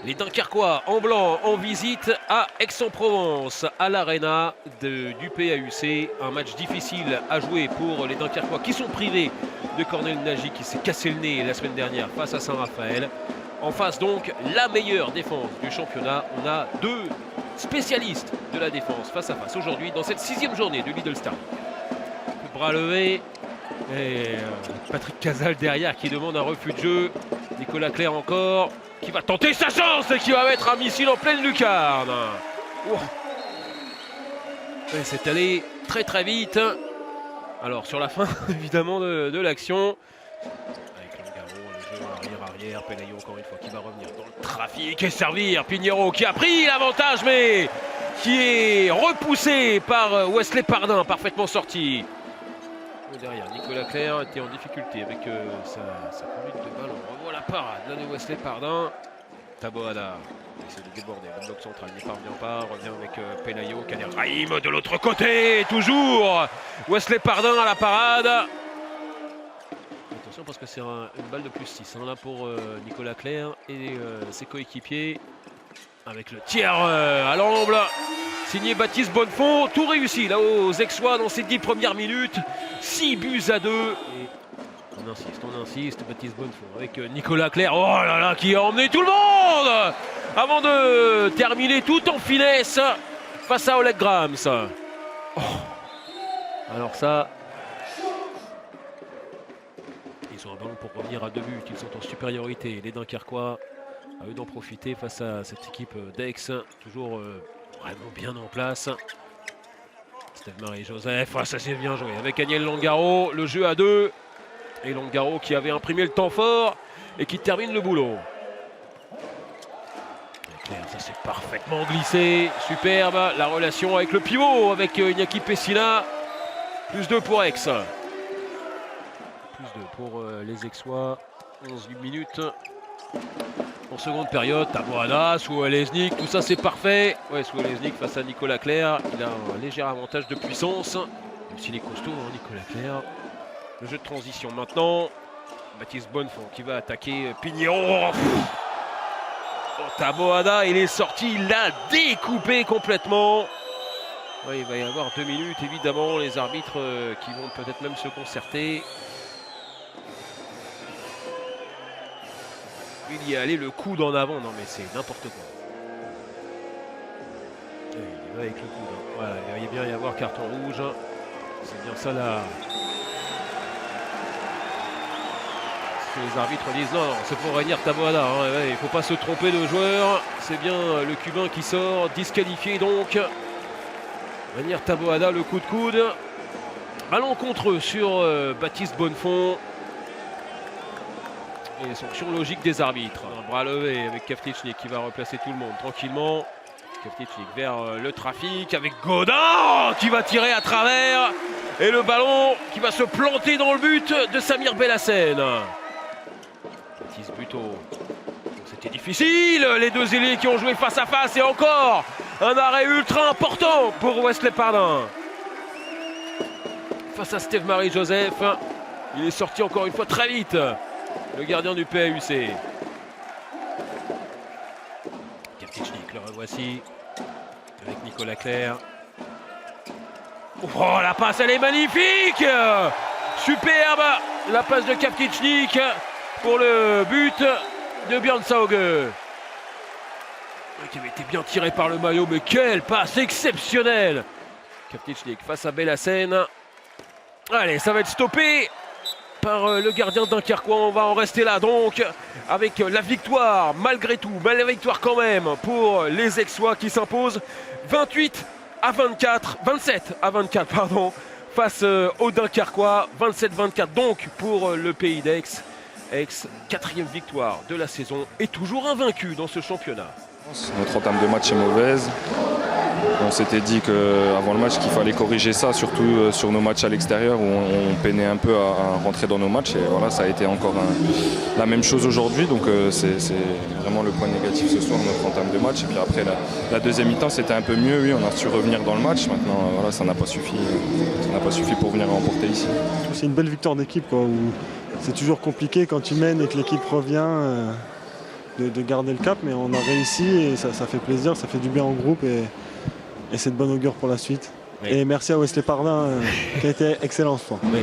Les Dunkerquois en blanc en visite à Aix-en-Provence, à l'Arena du PAUC. Un match difficile à jouer pour les Dunkerquois qui sont privés de Cornel Nagy qui s'est cassé le nez la semaine dernière face à Saint-Raphaël. En face donc, la meilleure défense du championnat. On a deux spécialistes de la défense face à face aujourd'hui dans cette 6e journée de Lidl Star. Le bras levé et Patrick Casal derrière qui demande un refus de jeu. Nicolas Clerc encore qui va tenter sa chance et qui va mettre un missile en pleine lucarne. Oh. C'est allé très très vite. Alors sur la fin évidemment de l'action. Avec Longaro, le jeu arrière-arrière, Pelayo encore une fois qui va revenir dans le trafic et servir. Pignero qui a pris l'avantage mais qui est repoussé par Wesley Pardin, parfaitement sorti. Derrière, Nicolas Clerc était en difficulté avec sa conduite de ballon. On revoit la parade là, de Wesley Pardin. Taboada essaie de déborder le bloc central, n'y parvient pas. Revient avec Pelayo, Kader Rahim de l'autre côté. Toujours Wesley Pardin à la parade. Attention parce que c'est une balle de +6 là pour Nicolas Clerc et ses coéquipiers. Avec le tiers à l'angle. Signé Baptiste Bonnefond, tout réussi là aux Aixois dans ces 10 premières minutes. 6 buts à 2. Et on insiste, Baptiste Bonnefond avec Nicolas Clerc. Oh là là, qui a emmené tout le monde avant de terminer tout en finesse face à Oleg Grams. Oh. Alors ça, ils ont un ballon pour revenir à 2 buts. Ils sont en supériorité. Les Dunkerquois, à eux d'en profiter face à cette équipe d'Aix. Toujours vraiment bien en place. Steve-Marie Joseph, ça c'est bien joué avec Agnel Longaro, le jeu à 2. Et Longaro qui avait imprimé le temps fort et qui termine le boulot. Claire, ça s'est parfaitement glissé, superbe. La relation avec le pivot, avec Iñaki Pessina. +2 pour Aix. +2 pour les Aixois. 11 minutes. En seconde période, Taboada, Souelesnik, tout ça c'est parfait. Ouais, Souelesnik face à Nicolas Clerc, il a un léger avantage de puissance. Même s'il est costaud, hein, Nicolas Clerc. Le jeu de transition maintenant. Baptiste Bonnefond qui va attaquer Pignero. Oh, Taboada, il est sorti, il l'a découpé complètement. Ouais, il va y avoir 2 minutes, évidemment, les arbitres qui vont peut-être même se concerter. Il y est allé le coude en avant, non mais c'est n'importe quoi. Il va avec le coude. Hein. Voilà, il va bien y avoir carton rouge. C'est bien ça là. Les arbitres disent non, c'est pour Reinier Taboada. Hein. Ouais, il ne faut pas se tromper de joueur. C'est bien le Cubain qui sort, disqualifié donc. Reinier Taboada, le coup de coude. À l'encontre sur Baptiste Bonnefond. Et sanction logique des arbitres. Un bras levé avec Kavtichnik qui va replacer tout le monde tranquillement. Kavtichnik vers le trafic avec Godin qui va tirer à travers. Et le ballon qui va se planter dans le but de Samir Bellassène. Baptiste Buteau. C'était difficile. Les deux ailiers qui ont joué face à face. Et encore un arrêt ultra important pour Wesley Pardin. Face à Steve-Marie Joseph. Il est sorti encore une fois très vite. Le gardien du PAUC. Kavtichnik, le revoici. Avec Nicolas Clerc. Oh, la passe, elle est magnifique! Superbe! La passe de Kavtichnik pour le but de Björn Sauge. Qui avait été bien tiré par le maillot, mais quelle passe exceptionnelle! Kavtichnik face à Bellassène. Allez, ça va être stoppé par le gardien Dunkerquois. On va en rester là donc avec la victoire malgré tout, la victoire quand même pour les Aixois qui s'imposent 27 à 24 pardon, face aux Dunkerquois. 27-24 donc pour le pays d'Aix. Aix, 4e victoire de la saison et toujours invaincu dans ce championnat. Notre entame de match est mauvaise. On s'était dit qu'avant le match qu'il fallait corriger ça, surtout sur nos matchs à l'extérieur où on peinait un peu à rentrer dans nos matchs. Et voilà, ça a été encore la même chose aujourd'hui. Donc c'est vraiment le point négatif ce soir, notre entame de match. Et puis après, la deuxième mi-temps, c'était un peu mieux. Oui, on a su revenir dans le match. Maintenant, voilà, ça n'a pas suffi. Ça n'a pas suffi pour venir remporter ici. C'est une belle victoire d'équipe, où c'est toujours compliqué quand tu mènes et que l'équipe revient. de garder le cap, mais on a réussi et ça fait plaisir, ça fait du bien au groupe et c'est de bonne augure pour la suite. Oui. Et merci à Wesley Parvin qui a été excellent ce soir. Oui.